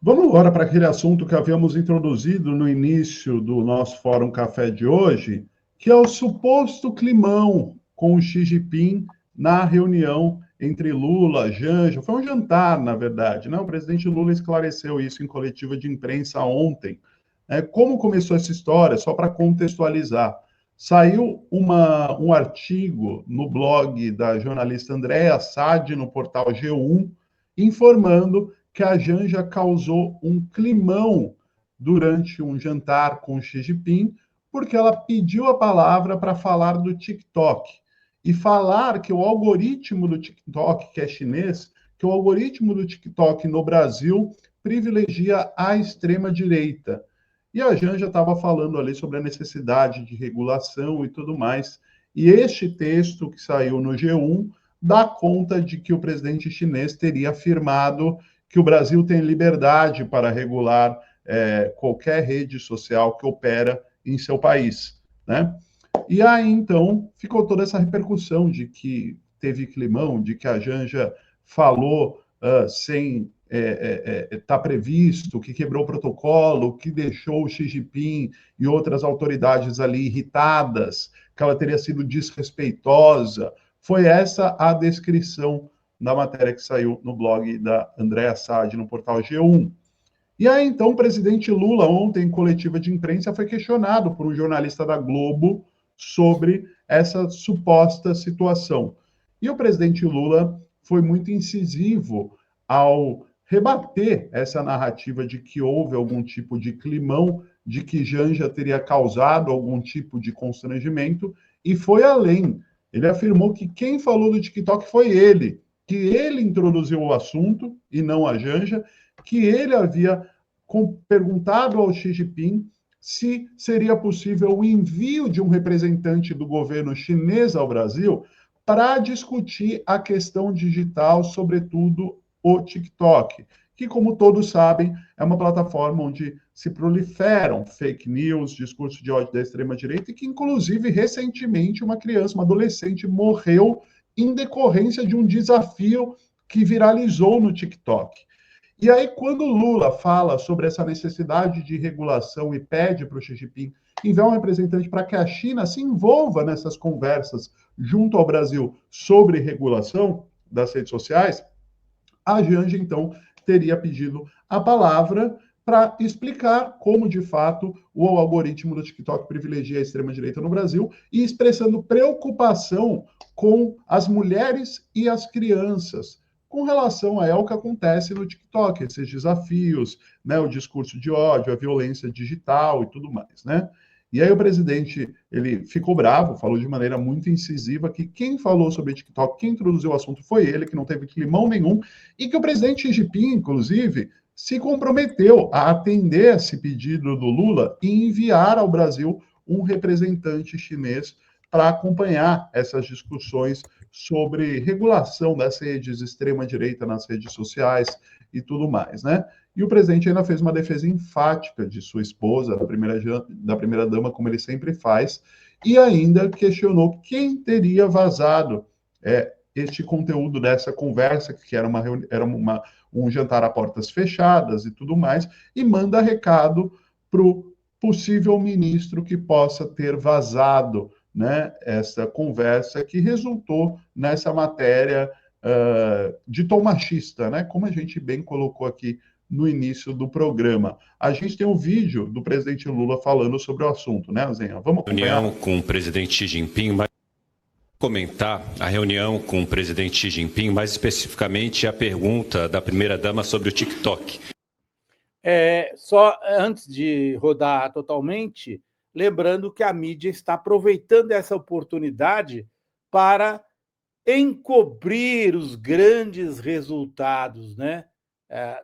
Vamos agora para aquele assunto que havíamos introduzido no início do nosso Fórum Café de hoje, que é o suposto climão com o Xi Jinping na reunião entre Lula, Janja. Foi um jantar, na verdade, né? O presidente Lula esclareceu isso em coletiva de imprensa ontem. Como começou essa história? Só para contextualizar. Saiu um artigo no blog da jornalista Andréa Sade, no portal G1, informando que a Janja causou um climão durante um jantar com Xi Jinping, porque ela pediu a palavra para falar do TikTok e falar que o algoritmo do TikTok, que é chinês, que o algoritmo do TikTok no Brasil privilegia a extrema-direita. E a Janja estava falando ali sobre a necessidade de regulação e tudo mais. E este texto que saiu no G1 dá conta de que o presidente chinês teria afirmado que o Brasil tem liberdade para regular qualquer rede social que opera em seu país, né? E aí, então, ficou toda essa repercussão de que teve climão, de que a Janja falou sem estar previsto, que quebrou o protocolo, que deixou o Xi Jinping e outras autoridades ali irritadas, que ela teria sido desrespeitosa. Foi essa a descrição da matéria que saiu no blog da Andréa Sade, no portal G1. E aí, então, o presidente Lula, ontem, em coletiva de imprensa, foi questionado por um jornalista da Globo sobre essa suposta situação. E o presidente Lula foi muito incisivo ao rebater essa narrativa de que houve algum tipo de climão, de que Janja teria causado algum tipo de constrangimento, e foi além. Ele afirmou que quem falou do TikTok foi ele, que ele introduziu o assunto e não a Janja, que ele havia perguntado ao Xi Jinping se seria possível o envio de um representante do governo chinês ao Brasil para discutir a questão digital, sobretudo o TikTok, que, como todos sabem, é uma plataforma onde se proliferam fake news, discurso de ódio da extrema-direita, e que, inclusive, recentemente, uma criança, uma adolescente, morreu em decorrência de um desafio que viralizou no TikTok. E aí, quando Lula fala sobre essa necessidade de regulação e pede para o Xi Jinping enviar um representante para que a China se envolva nessas conversas junto ao Brasil sobre regulação das redes sociais, a Janja, então, teria pedido a palavra para explicar como, de fato, o algoritmo do TikTok privilegia a extrema-direita no Brasil e expressando preocupação com as mulheres e as crianças com relação ao que acontece no TikTok, esses desafios, né, o discurso de ódio, a violência digital e tudo mais, né? E aí o presidente, ele ficou bravo, falou de maneira muito incisiva que quem falou sobre TikTok, quem introduziu o assunto foi ele, que não teve climão nenhum, e que o presidente Xi Jinping, inclusive, se comprometeu a atender esse pedido do Lula e enviar ao Brasil um representante chinês para acompanhar essas discussões sobre regulação das redes extrema-direita nas redes sociais e tudo mais, né? E o presidente ainda fez uma defesa enfática de sua esposa, da primeira-dama, como ele sempre faz, e ainda questionou quem teria vazado este conteúdo dessa conversa, que era um jantar a portas fechadas e tudo mais, e manda recado para o possível ministro que possa ter vazado, né, essa conversa que resultou nessa matéria de tom machista, né, como a gente bem colocou aqui no início do programa. A gente tem um vídeo do presidente Lula falando sobre o assunto, né, Zenha? Vamos acompanhar? Reunião com o presidente Xi Jinping, mas comentar a reunião com o presidente Xi Jinping, mais especificamente a pergunta da primeira-dama sobre o TikTok. Só antes de rodar totalmente, lembrando que a mídia está aproveitando essa oportunidade para encobrir os grandes resultados, né,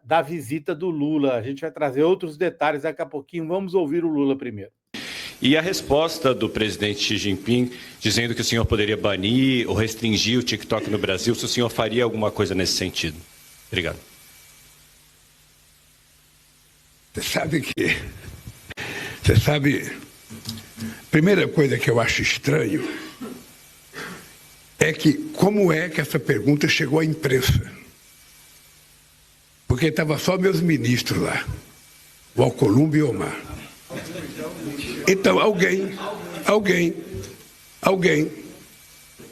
da visita do Lula. A gente vai trazer outros detalhes daqui a pouquinho. Vamos ouvir o Lula primeiro. E a resposta do presidente Xi Jinping, dizendo que o senhor poderia banir ou restringir o TikTok no Brasil, se o senhor faria alguma coisa nesse sentido. Obrigado. Você sabe, primeira coisa que eu acho estranho é que como é que essa pergunta chegou à imprensa? Porque porque estavam só meus ministros lá, o Alcolumbre e o Omar. Então alguém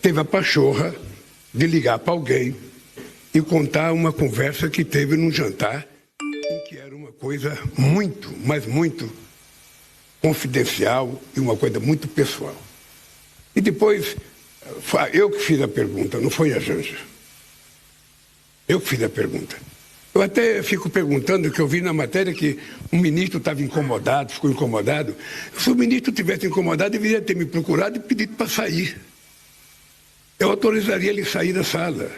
teve a pachorra de ligar para alguém e contar uma conversa que teve num jantar, em que era uma coisa muito, mas muito confidencial e uma coisa muito pessoal. E depois, eu que fiz a pergunta, não foi a Janja. Eu que fiz a pergunta. Eu até fico perguntando, que eu vi na matéria que um ministro estava incomodado, ficou incomodado. Se o ministro tivesse incomodado, deveria ter me procurado e pedido para sair. Eu autorizaria ele a sair da sala.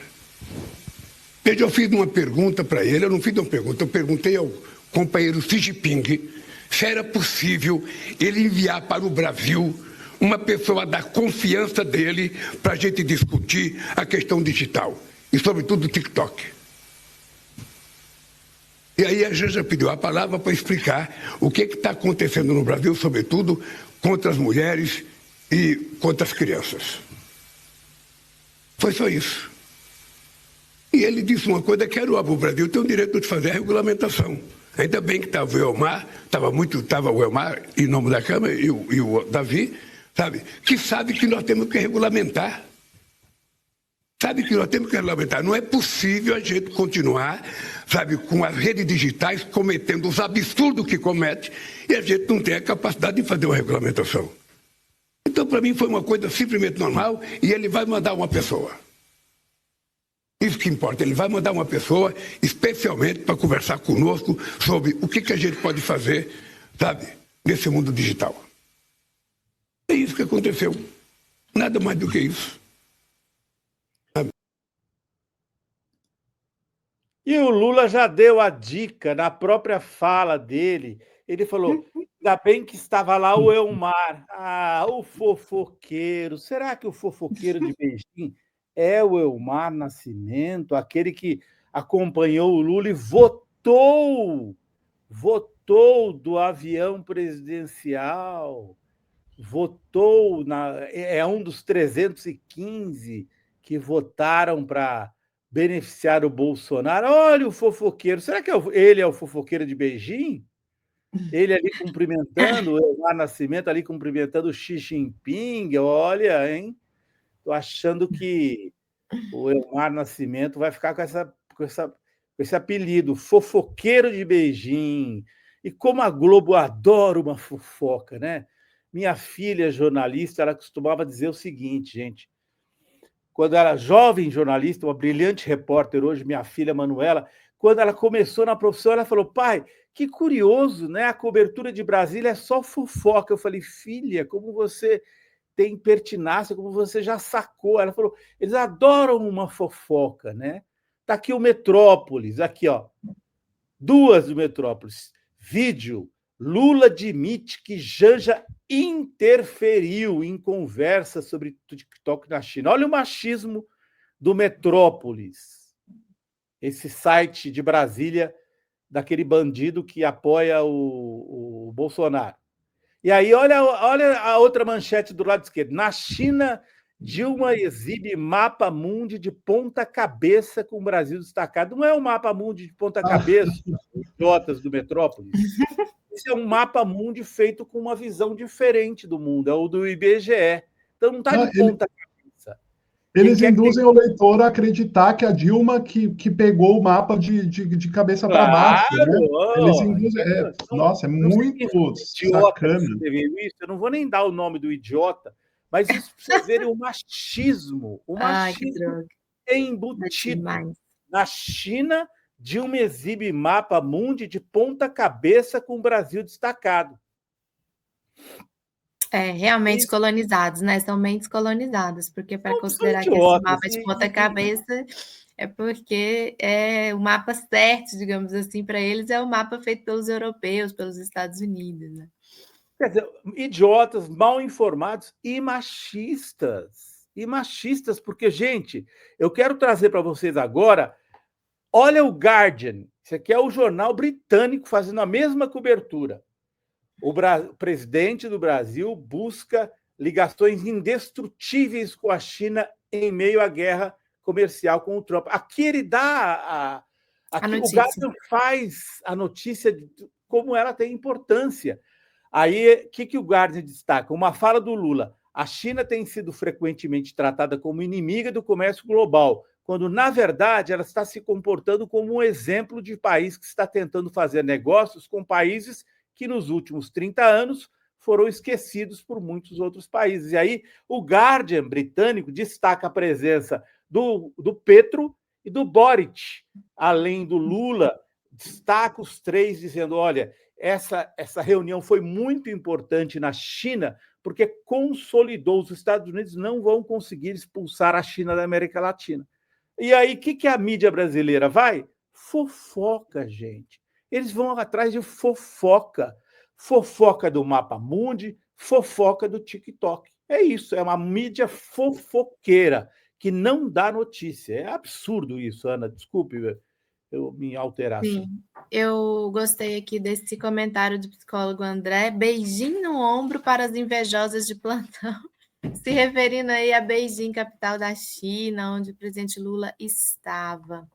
Veja, eu fiz uma pergunta para ele, eu não fiz uma pergunta, eu perguntei ao companheiro Xi Jinping se era possível ele enviar para o Brasil uma pessoa da confiança dele para a gente discutir a questão digital e, sobretudo, o TikTok. E aí a Janja pediu a palavra para explicar o que está acontecendo no Brasil, sobretudo contra as mulheres e contra as crianças. Foi só isso. E ele disse uma coisa que era o Brasil tem o direito de fazer a regulamentação. Ainda bem que estava o Elmar, estava o Elmar em nome da Câmara e o Davi, sabe que nós temos que regulamentar. Sabe que nós temos que regulamentar. Não é possível a gente continuar, sabe, com as redes digitais cometendo os absurdos que comete e a gente não tem a capacidade de fazer uma regulamentação. Então, para mim, foi uma coisa simplesmente normal e ele vai mandar uma pessoa. Isso que importa, ele vai mandar uma pessoa especialmente para conversar conosco sobre o que a gente pode fazer, sabe, nesse mundo digital. É isso que aconteceu. Nada mais do que isso. E o Lula já deu a dica na própria fala dele. Ele falou: ainda bem que estava lá o Elmar. Ah, o fofoqueiro. Será que o fofoqueiro de Beijing é o Elmar Nascimento, aquele que acompanhou o Lula e votou do avião presidencial, é um dos 315 que votaram para beneficiar o Bolsonaro? Olha o fofoqueiro. Será que ele é o fofoqueiro de Beijing? Ele ali cumprimentando, o Elmar Nascimento ali cumprimentando o Xi Jinping. Olha, hein? Estou achando que o Elmar Nascimento vai ficar com esse apelido, fofoqueiro de Beijing. E como a Globo adora uma fofoca, né? Minha filha, jornalista, ela costumava dizer o seguinte, gente. Quando era jovem jornalista, uma brilhante repórter hoje, minha filha Manuela, quando ela começou na profissão, ela falou: pai, que curioso, né? A cobertura de Brasília é só fofoca. Eu falei: filha, como você tem pertinácia, como você já sacou. Ela falou: eles adoram uma fofoca, né? Tá aqui o Metrópolis, aqui, ó. Duas do Metrópolis. Vídeo: Lula admite que Janja interferiu em conversa sobre TikTok na China. Olha o machismo do Metrópolis. Esse site de Brasília, daquele bandido que apoia o Bolsonaro. E aí, olha a outra manchete do lado esquerdo. Na China, Dilma exibe mapa mundi de ponta cabeça com o Brasil destacado. Não é um mapa mundi de ponta cabeça, idiotas do Metrópolis. Esse é um mapa mundi feito com uma visão diferente do mundo, é o do IBGE. Então não está de ponta cabeça. Eles induzem o leitor a acreditar que a Dilma que pegou o mapa de cabeça para baixo, né? Eles induzem. Nossa, é muito sacana. Isso. Eu não vou nem dar o nome do idiota, mas isso para vocês verem o machismo. O machismo é embutido. Na China, Dilma exibe mapa mundi de ponta cabeça com o Brasil destacado. Realmente colonizados, né? São mentes colonizadas, porque para considerar que esse mapa de ponta cabeça é porque o mapa certo, digamos assim, para eles é o mapa feito pelos europeus, pelos Estados Unidos, né? Quer dizer, idiotas, mal informados e machistas. E machistas, porque, gente, eu quero trazer para vocês agora, olha o Guardian, isso aqui é o jornal britânico fazendo a mesma cobertura. O presidente do Brasil busca ligações indestrutíveis com a China em meio à guerra comercial com o Trump. Aqui ele dá Aqui, o Guardian faz a notícia de como ela tem importância. Aí, o que o Guardian destaca? Uma fala do Lula. A China tem sido frequentemente tratada como inimiga do comércio global, quando, na verdade, ela está se comportando como um exemplo de país que está tentando fazer negócios com países que, nos últimos 30 anos, foram esquecidos por muitos outros países. E aí, o Guardian britânico destaca a presença do Petro e do Boric, além do Lula, destaca os três, dizendo, olha, essa reunião foi muito importante na China, porque consolidou, os Estados Unidos não vão conseguir expulsar a China da América Latina. E aí, o que a mídia brasileira vai? Fofoca, gente. Eles vão atrás de fofoca. Fofoca do Mapa Mundi, fofoca do TikTok. É isso, é uma mídia fofoqueira, que não dá notícia. É absurdo isso, Ana. Desculpe eu me alterar. Sim, eu gostei aqui desse comentário do psicólogo André. Beijinho no ombro para as invejosas de plantão. Se referindo aí a Beijing, capital da China, onde o presidente Lula estava.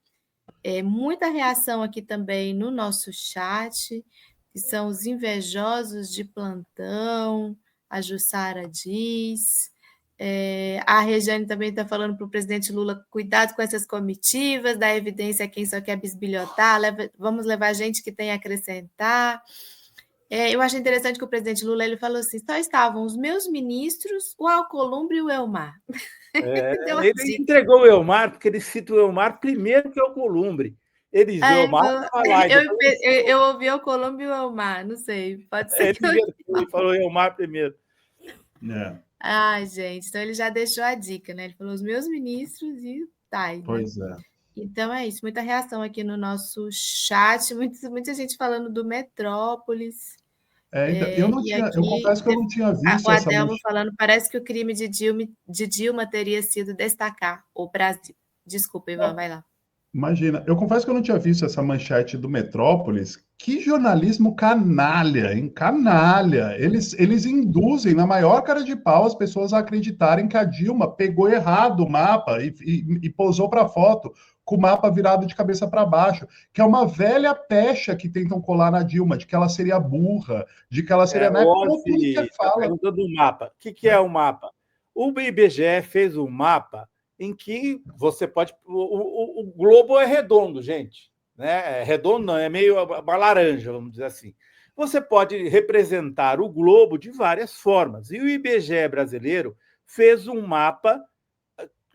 Muita reação aqui também no nosso chat, que são os invejosos de plantão, a Jussara diz. A Regiane também está falando para o presidente Lula, cuidado com essas comitivas, dá evidência a quem só quer bisbilhotar, vamos levar gente que tem a acrescentar. Eu achei interessante que o presidente Lula ele falou assim, só estavam os meus ministros, o Alcolumbre e o Elmar. Ele entregou o Elmar, porque ele cita o Elmar primeiro que o Alcolumbre. Ele diz, o Elmar estava lá. Eu ouvi o Alcolumbre e o Elmar, não sei, pode ser que ele falou Elmar primeiro. Ai, gente, então ele já deixou a dica, né? Ele falou os meus ministros e tá. Pois é. Então é isso, muita reação aqui no nosso chat, muita gente falando do Metrópolis. Eu confesso que eu não tinha visto o Adelmo falando, parece que o crime de Dilma teria sido destacar o Brasil. Desculpa, Ivan, vai lá. Imagina, eu confesso que eu não tinha visto essa manchete do Metrópolis. Que jornalismo canalha, hein? Canalha. Eles induzem, na maior cara de pau, as pessoas a acreditarem que a Dilma pegou errado o mapa e posou para a foto com o mapa virado de cabeça para baixo, que é uma velha pecha que tentam colar na Dilma, de que ela seria burra, de que ela seria... Como tudo que fala. Perguntando do mapa. O que é o mapa? O IBGE fez um mapa em que você pode... O globo é redondo, gente. Né? É redondo não, é meio uma laranja, vamos dizer assim. Você pode representar o globo de várias formas. E o IBGE brasileiro fez um mapa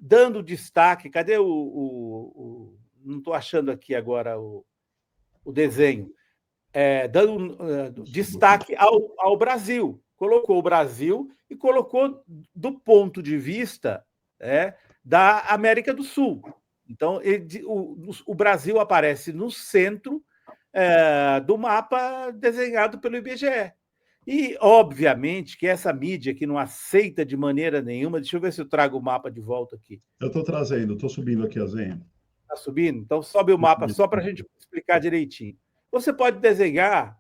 dando destaque... Cadê não estou achando aqui agora o desenho. Dando destaque ao Brasil. Colocou o Brasil e colocou do ponto de vista da América do Sul. Então, o Brasil aparece no centro do mapa desenhado pelo IBGE. E, obviamente, que essa mídia que não aceita de maneira nenhuma... Deixa eu ver se eu trago o mapa de volta aqui. Eu estou trazendo, estou subindo aqui a Zenha. Está subindo? Então, sobe o mapa só para a gente explicar direitinho. Você pode desenhar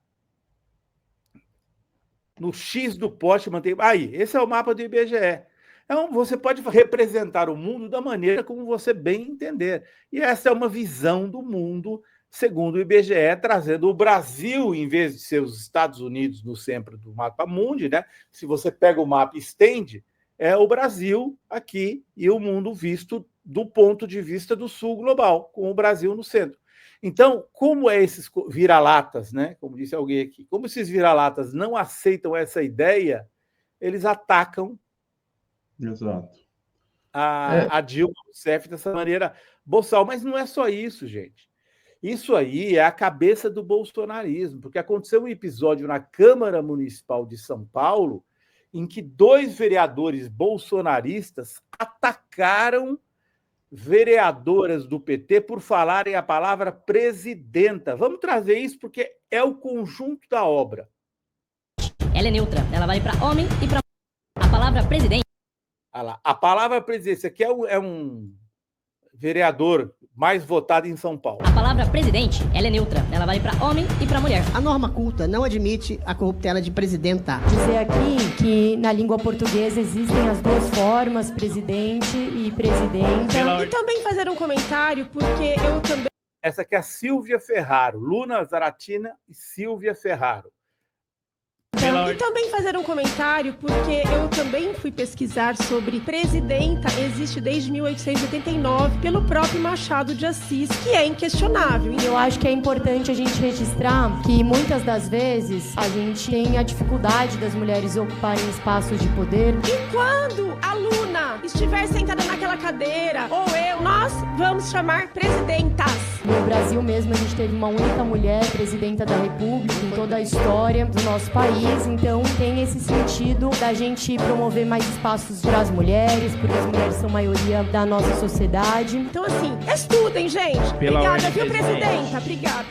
no X do poste, manter... Aí, esse é o mapa do IBGE. Então, você pode representar o mundo da maneira como você bem entender. E essa é uma visão do mundo, segundo o IBGE, trazendo o Brasil, em vez de ser os Estados Unidos no centro do mapa mundi, né? Se você pega o mapa e estende, é o Brasil aqui e o mundo visto do ponto de vista do sul global, com o Brasil no centro. Então, como esses vira-latas, né? Como disse alguém aqui, como esses vira-latas não aceitam essa ideia, eles atacam Exato. A Dilma Rousseff dessa maneira boçal. Mas não é só isso, gente. Isso aí é a cabeça do bolsonarismo, porque aconteceu um episódio na Câmara Municipal de São Paulo em que 2 vereadores bolsonaristas atacaram vereadoras do PT por falarem a palavra presidenta. Vamos trazer isso porque é o conjunto da obra. Ela é neutra, ela vale para homem e para mulher. A palavra presidente. Olha lá, a palavra presidente, aqui é um vereador mais votado em São Paulo. A palavra presidente, ela é neutra, ela vale para homem e para mulher. A norma culta não admite a corruptela de presidenta. Dizer aqui que na língua portuguesa existem as 2 formas, presidente e presidenta. E também fazer um comentário, porque eu também Essa aqui é a Silvia Ferraro, Luna Zaratina e Silvia Ferraro. E também fazer um comentário, porque eu também fui pesquisar sobre presidenta, existe desde 1889, pelo próprio Machado de Assis, que é inquestionável. Eu acho que é importante a gente registrar que muitas das vezes a gente tem a dificuldade das mulheres ocuparem espaços de poder. E quando a Luna estiver sentada naquela cadeira, ou eu, nós vamos chamar presidentas. No Brasil mesmo, a gente teve uma única mulher presidenta da República em toda a história do nosso país. Então tem esse sentido da gente promover mais espaços para as mulheres, porque as mulheres são maioria da nossa sociedade. Então assim, estudem, gente. Obrigada, viu, presidenta? Obrigada.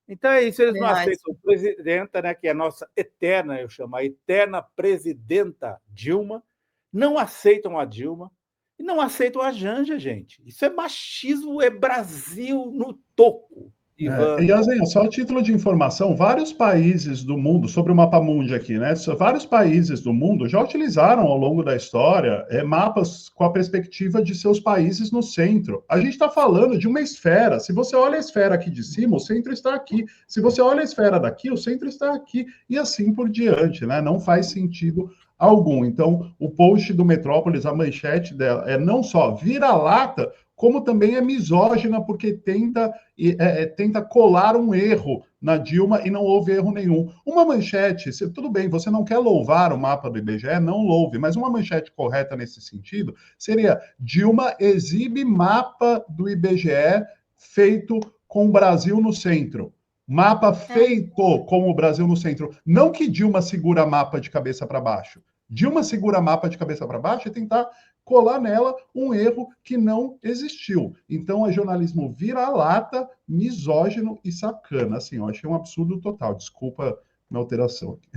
Então é isso, eles não aceitam a presidenta, né, que é a nossa eterna, eu chamo, a eterna presidenta Dilma, não aceitam a Dilma e não aceitam a Janja, gente. Isso é machismo, é Brasil no toco. E Yazen, só a título de informação, vários países do mundo, sobre o mapa mundi aqui, né? Vários países do mundo já utilizaram ao longo da história mapas com a perspectiva de seus países no centro. A gente está falando de uma esfera. Se você olha a esfera aqui de cima, o centro está aqui. Se você olha a esfera daqui, o centro está aqui. E assim por diante, né? Não faz sentido algum. Então, o post do Metrópolis, a manchete dela é não só vira-lata, como também é misógina, porque tenta colar um erro na Dilma e não houve erro nenhum. Uma manchete, tudo bem, você não quer louvar o mapa do IBGE, não louve, mas uma manchete correta nesse sentido seria: Dilma exibe mapa do IBGE feito com o Brasil no centro. Mapa feito com o Brasil no centro. Não que Dilma segura mapa de cabeça para baixo. Dilma segura mapa de cabeça para baixo e tentar colar nela um erro que não existiu. Então, é jornalismo vira-lata, misógino e sacana. Assim, eu achei um absurdo total. Desculpa minha alteração aqui.